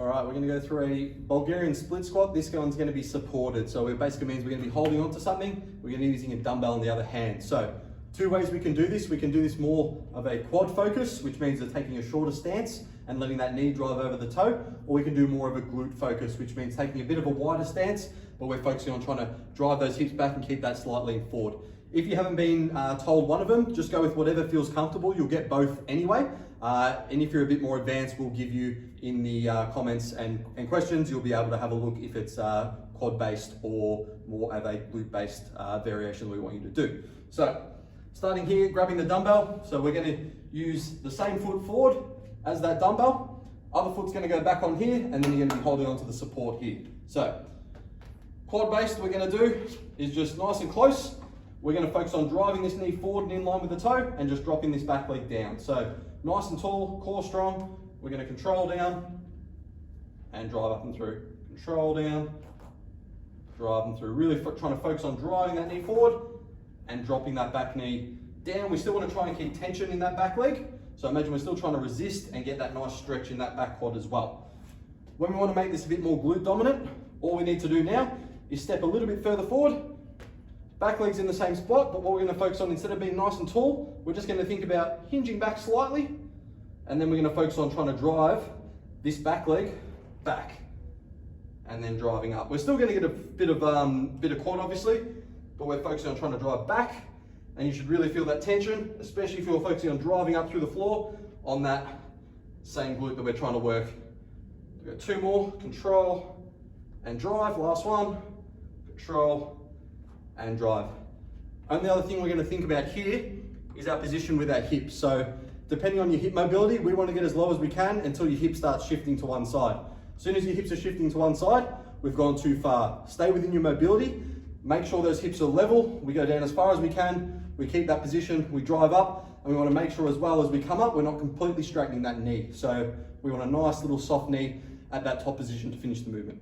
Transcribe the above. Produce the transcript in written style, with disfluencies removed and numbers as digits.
All right, we're gonna go through a Bulgarian split squat. This one's gonna be supported. So it basically means we're gonna be holding onto something. We're gonna be using a dumbbell in the other hand. So two ways we can do this. We can do this more of a quad focus, which means they're taking a shorter stance and letting that knee drive over the toe. Or we can do more of a glute focus, which means taking a bit of a wider stance, but we're focusing on trying to drive those hips back and keep that slight lean forward. If you haven't been told one of them, just go with whatever feels comfortable. You'll get both anyway. And if you're a bit more advanced, we'll give you in the comments and questions, you'll be able to have a look if it's quad-based or more of a glute-based variation we want you to do. So, starting here, grabbing the dumbbell. So we're gonna use the same foot forward as that dumbbell. Other foot's gonna go back on here, and then you're gonna be holding onto the support here. So, quad-based, we're gonna do is just nice and close. We're gonna focus on driving this knee forward and in line with the toe and just dropping this back leg down. So nice and tall, core strong. We're gonna control down and drive up and through. Control down, drive and through. Really trying to focus on driving that knee forward and dropping that back knee down. We still wanna try and keep tension in that back leg. So imagine we're still trying to resist and get that nice stretch in that back quad as well. When we wanna make this a bit more glute dominant, all we need to do now is step a little bit further forward. Back leg's in the same spot, but what we're gonna focus on, instead of being nice and tall, we're just gonna think about hinging back slightly, and then we're gonna focus on trying to drive this back leg back, and then driving up. We're still gonna get a bit of quad, obviously, but we're focusing on trying to drive back, and you should really feel that tension, especially if you're focusing on driving up through the floor on that same glute that we're trying to work. We've got two more, control and drive, last one, control and drive. Only other thing we're going to think about here is our position with our hips. So depending on your hip mobility, we want to get as low as we can until your hip starts shifting to one side. As soon as your hips are shifting to one side, we've gone too far. Stay within your mobility, make sure those hips are level. We go down as far as we can, we keep that position, we drive up, and we want to make sure as well as we come up, we're not completely straightening that knee. So we want a nice little soft knee at that top position to finish the movement.